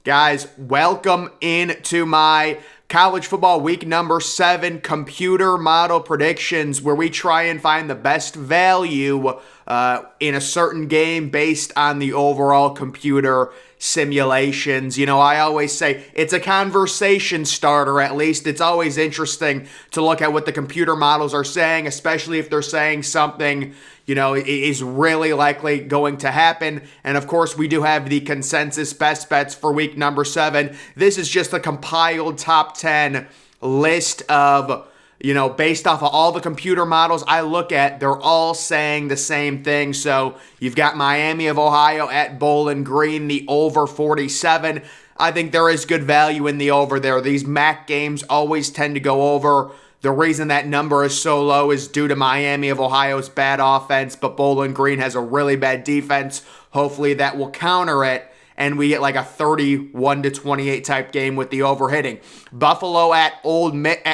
Guys, welcome into my college football week number 7 computer model predictions, where we try and find the best value in a certain game based on the overall computer simulations. You know, I always say it's a conversation starter. At least it's always interesting to look at what the computer models are saying, especially if they're saying something, you know, is really likely going to happen. And of course, we do have the consensus best bets for week number 7. This is just a compiled top 10 list of, you know, based off of all the computer models I look at, they're all saying the same thing. So you've got Miami of Ohio at Bowling Green, the over 47. I think there is good value in the over there. These MAC games always tend to go over. The reason that number is so low is due to Miami of Ohio's bad offense, but Bowling Green has a really bad defense. Hopefully that will counter it, and we get like a 31-28 type game with the over hitting. Buffalo at at UMass,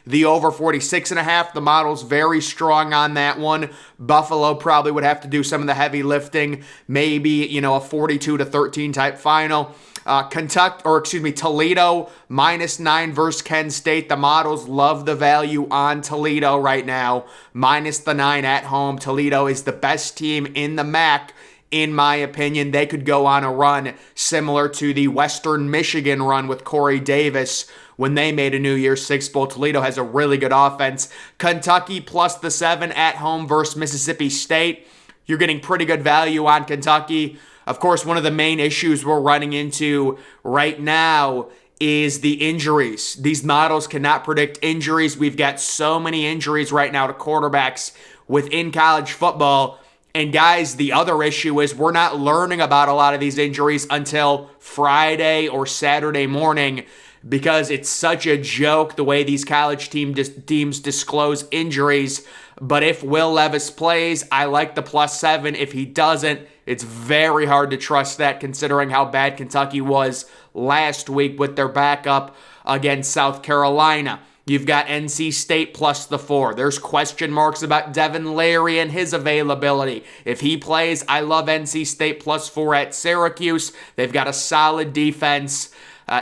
the over 46.5. The model's very strong on that one. Buffalo probably would have to do some of the heavy lifting, maybe, you know, a 42-13 type final. Toledo -9 versus Kent State. The models love the value on Toledo right now. -9 at home. Toledo is the best team in the MAC, in my opinion. They could go on a run similar to the Western Michigan run with Corey Davis when they made a New Year's Six Bowl. Toledo has a really good offense. Kentucky +7 at home versus Mississippi State. You're getting pretty good value on Kentucky. Of course, one of the main issues we're running into right now is the injuries. These models cannot predict injuries. We've got so many injuries right now to quarterbacks within college football. And guys, the other issue is we're not learning about a lot of these injuries until Friday or Saturday morning, because it's such a joke the way these college teams disclose injuries. But if Will Levis plays, I like the +7. If he doesn't, it's very hard to trust that, considering how bad Kentucky was last week with their backup against South Carolina. You've got NC State +4. There's question marks about Devin Leary and his availability. If he plays, I love NC State +4 at Syracuse. They've got a solid defense.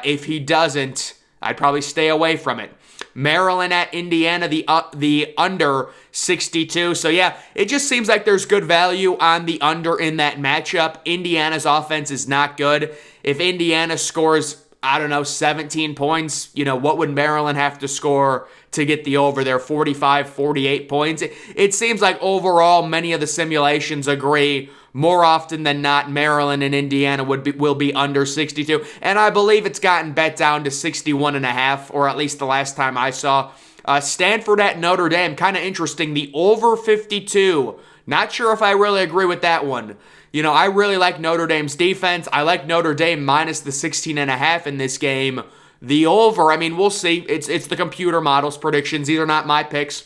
If he doesn't, I'd probably stay away from it. Maryland at Indiana, the under 62. So yeah, it just seems like there's good value on the under in that matchup. Indiana's offense is not good. If Indiana scores, I don't know, 17 points, you know, what would Maryland have to score to get the over there? 45, 48 points. It seems like overall many of the simulations agree more often than not Maryland and Indiana will be under 62. And I believe it's gotten bet down to 61.5, or at least the last time I saw. Stanford at Notre Dame, kind of interesting. The over 52. Not sure if I really agree with that one. You know, I really like Notre Dame's defense. I like Notre Dame minus the 16.5 in this game. The over, I mean, we'll see. It's the computer models predictions. These are not my picks.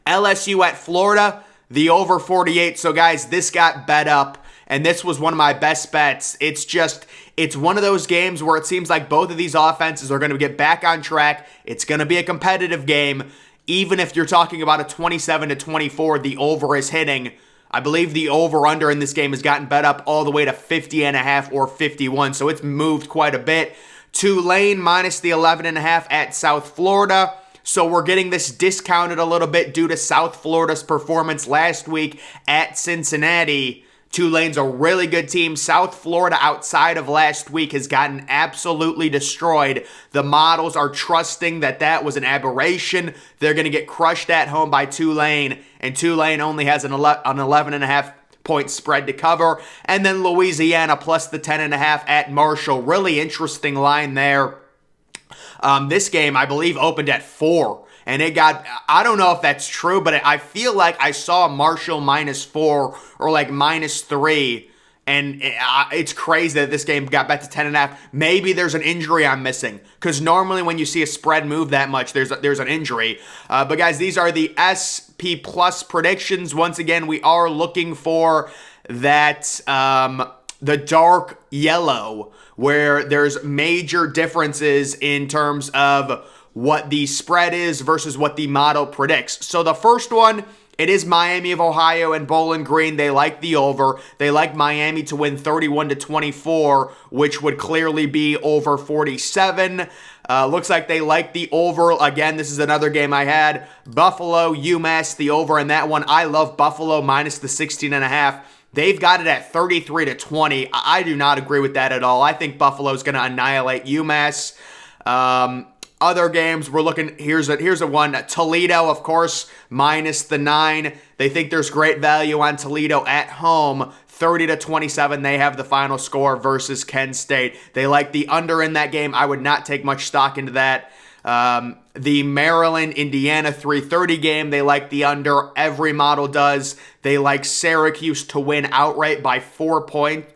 LSU at Florida, the over 48. So guys, this got bet up, and this was one of my best bets. It's one of those games where it seems like both of these offenses are going to get back on track. It's going to be a competitive game. Even if you're talking about a 27-24, the over is hitting. I believe the over-under in this game has gotten bet up all the way to 50.5 or 51, so it's moved quite a bit. Tulane minus the 11.5 at South Florida. So we're getting this discounted a little bit due to South Florida's performance last week at Cincinnati. Tulane's a really good team. South Florida, outside of last week, has gotten absolutely destroyed. The models are trusting that was an aberration. They're going to get crushed at home by Tulane, and Tulane only has an 11.5 point spread to cover. And then Louisiana plus the 10.5 at Marshall. Really interesting line there. This game, I believe, opened at 4. And it got, I don't know if that's true, but I feel like I saw Marshall -4 or like -3. And it's crazy that this game got bet to 10.5. Maybe there's an injury I'm missing, because normally when you see a spread move that much, there's an injury. But guys, these are the SP Plus predictions. Once again, we are looking for that the dark yellow, where there's major differences in terms of what the spread is versus what the model predicts. So the first one It is Miami of Ohio and Bowling Green. They like the over. They like Miami to win 31-24, which would clearly be over 47. Looks like they like the over. Again, this is another game I had. Buffalo, UMass, the over in that one. I love Buffalo minus the 16.5. They've got it at 33-20. I do not agree with that at all. I think Buffalo's going to annihilate UMass. Other games, we're looking, here's a one. Toledo, of course, minus the 9. They think there's great value on Toledo at home. 30-27, they have the final score versus Kent State. They like the under in that game. I would not take much stock into that. The Maryland-Indiana 3:30 game, they like the under. Every model does. They like Syracuse to win outright by 4 points.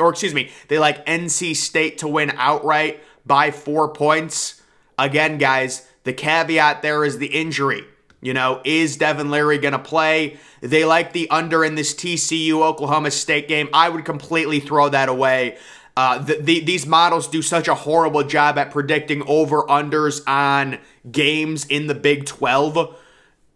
They like NC State to win outright by 4 points. Again, guys, the caveat there is the injury. Is Devin Leary going to play? They like the under in this TCU-Oklahoma State game. I would completely throw that away. These models do such a horrible job at predicting over-unders on games in the Big 12.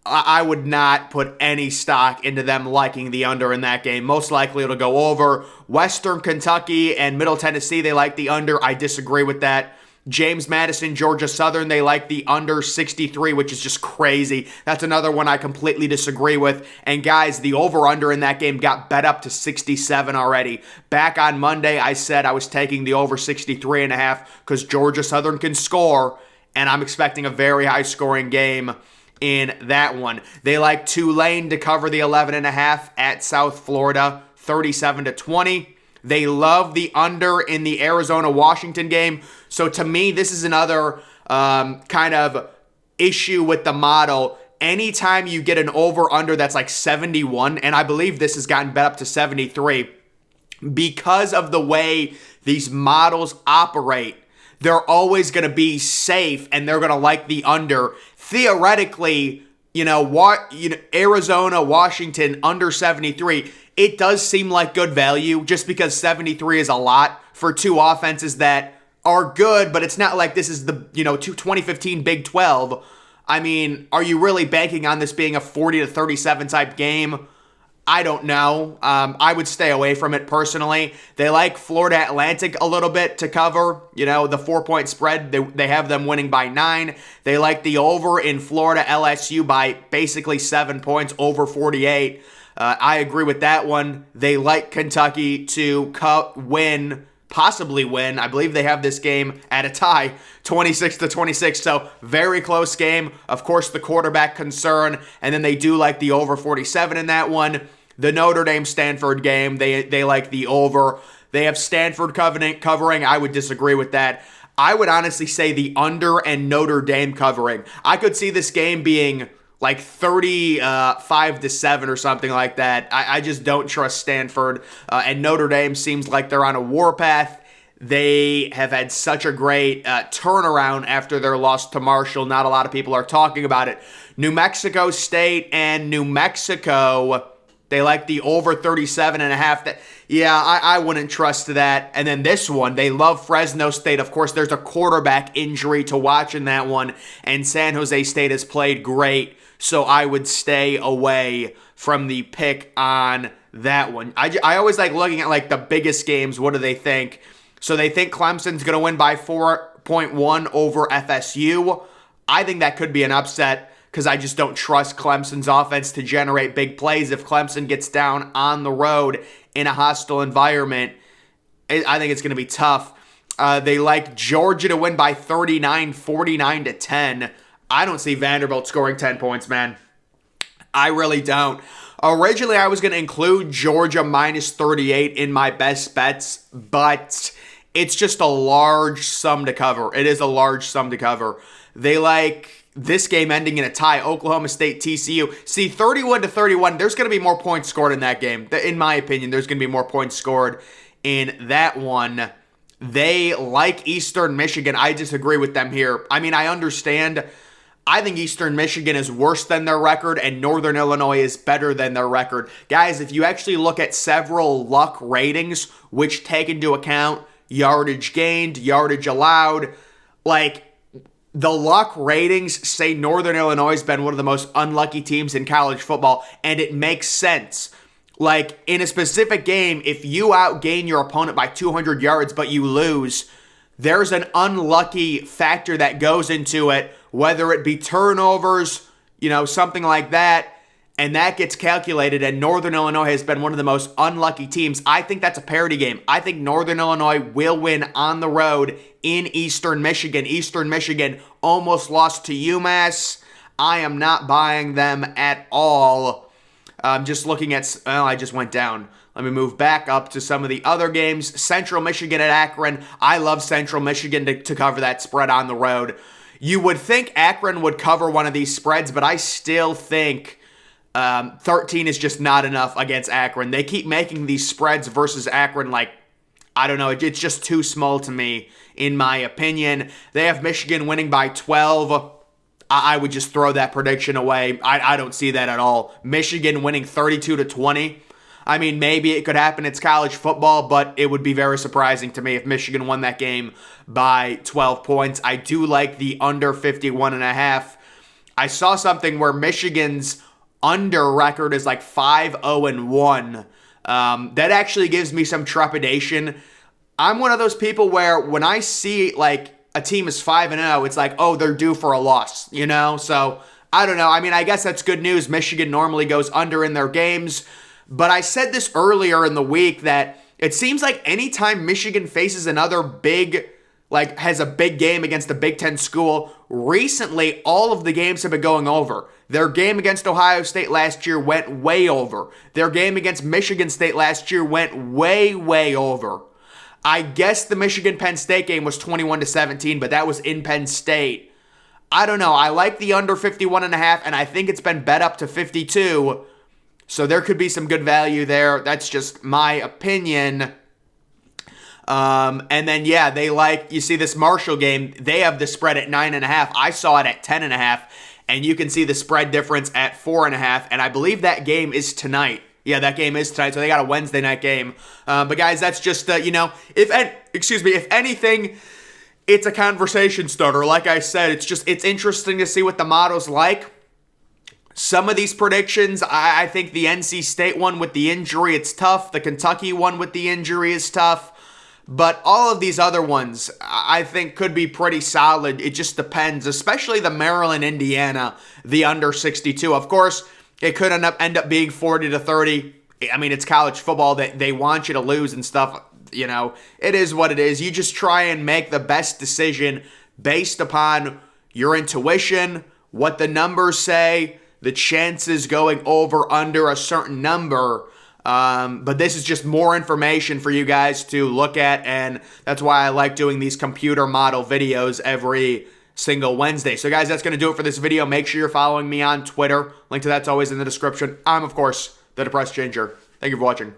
I would not put any stock into them liking the under in that game. Most likely it'll go over. Western Kentucky and Middle Tennessee, they like the under. I disagree with that. James Madison, Georgia Southern, they like the under 63, which is just crazy. That's another one I completely disagree with. And guys, the over-under in that game got bet up to 67 already. Back on Monday, I said I was taking the over 63.5 because Georgia Southern can score, and I'm expecting a very high-scoring game in that one. They like Tulane to cover the 11.5 at South Florida, 37-20. They love the under in the Arizona-Washington game. So to me, this is another kind of issue with the model. Anytime you get an over-under that's like 71, and I believe this has gotten bet up to 73, because of the way these models operate, they're always going to be safe and they're going to like the under. Theoretically, Arizona, Washington, under 73, it does seem like good value just because 73 is a lot for two offenses that are good, but it's not like this is the 2015 Big 12. I mean, are you really banking on this being a 40-37 type game? I don't know. I would stay away from it personally. They like Florida Atlantic a little bit to cover, the 4-point spread. They have them winning by 9. They like the over in Florida LSU by basically 7 points, over 48. I agree with that one. They like Kentucky to possibly win. I believe they have this game at a tie, 26-26. So very close game. Of course, the quarterback concern, and then they do like the over 47 in that one. The Notre Dame-Stanford game, they like the over. They have Stanford covering. I would disagree with that. I would honestly say the under and Notre Dame covering. I could see this game being like 35-7 or something like that. I just don't trust Stanford. And Notre Dame seems like they're on a warpath. They have had such a great turnaround after their loss to Marshall. Not a lot of people are talking about it. New Mexico State and New Mexico, they like the over 37.5. I wouldn't trust that. And then this one, they love Fresno State. Of course, there's a quarterback injury to watch in that one. And San Jose State has played great. So I would stay away from the pick on that one. I always like looking at like the biggest games. What do they think? So they think Clemson's going to win by 4.1 over FSU. I think that could be an upset because I just don't trust Clemson's offense to generate big plays. If Clemson gets down on the road in a hostile environment, I think it's going to be tough. They like Georgia to win by 39, 49-10. I don't see Vanderbilt scoring 10 points, man. I really don't. Originally, I was going to include Georgia minus 38 in my best bets, but it's just a large sum to cover. It is a large sum to cover. They like this game ending in a tie, Oklahoma State, TCU. See, 31-31, there's going to be more points scored in that game. In my opinion, there's going to be more points scored in that one. They like Eastern Michigan. I disagree with them here. I mean, I understand. I think Eastern Michigan is worse than their record, and Northern Illinois is better than their record. Guys, if you actually look at several luck ratings, which take into account yardage gained, yardage allowed, like The luck ratings say Northern Illinois has been one of the most unlucky teams in college football, and it makes sense. Like, in a specific game, if you outgain your opponent by 200 yards but you lose, there's an unlucky factor that goes into it, whether it be turnovers, something like that, and that gets calculated, and Northern Illinois has been one of the most unlucky teams. I think that's a parity game. I think Northern Illinois will win on the road in Eastern Michigan. Eastern Michigan almost lost to UMass. I am not buying them at all. Just looking at, I just went down. Let me move back up to some of the other games. Central Michigan at Akron. I love Central Michigan to cover that spread on the road. You would think Akron would cover one of these spreads, but I still think 13 is just not enough against Akron. They keep making these spreads versus Akron like, I don't know, it's just too small to me, in my opinion. They have Michigan winning by 12. I would just throw that prediction away. I don't see that at all. Michigan winning 32-20. I mean, maybe it could happen. It's college football, but it would be very surprising to me if Michigan won that game by 12 points. I do like the under 51.5. I saw something where Michigan's under record is like 5-0-1. That actually gives me some trepidation. I'm one of those people where when I see like a team is 5-0, it's like, oh, they're due for a loss, So I don't know. I mean, I guess that's good news. Michigan normally goes under in their games. But I said this earlier in the week that it seems like anytime Michigan faces another big, has a big game against a Big Ten school, recently all of the games have been going over. Their game against Ohio State last year went way over. Their game against Michigan State last year went way, way over. I guess the Michigan-Penn State game was 21-17, but that was in Penn State. I don't know. I like the under 51.5, and I think it's been bet up to 52. So there could be some good value there. That's just my opinion. And then, you see this Marshall game, they have the spread at 9.5. I saw it at 10.5, and you can see the spread difference at 4.5, and I believe that game is tonight. Yeah, that game is tonight, so they got a Wednesday night game. But guys, that's just, if anything, it's a conversation starter. Like I said, it's interesting to see what the model's like. Some of these predictions, I think the NC State one with the injury, it's tough. The Kentucky one with the injury is tough. But all of these other ones, I think, could be pretty solid. It just depends, especially the Maryland, Indiana, the under 62. Of course, it could end up being 40-30. I mean, it's college football. They want you to lose and stuff. It is what it is. You just try and make the best decision based upon your intuition, what the numbers say, the chances going over under a certain number. But this is just more information for you guys to look at, and that's why I like doing these computer model videos every single Wednesday. So guys, that's going to do it for this video. Make sure you're following me on Twitter. Link to that's always in the description. I'm, of course, the Depressed Ginger. Thank you for watching.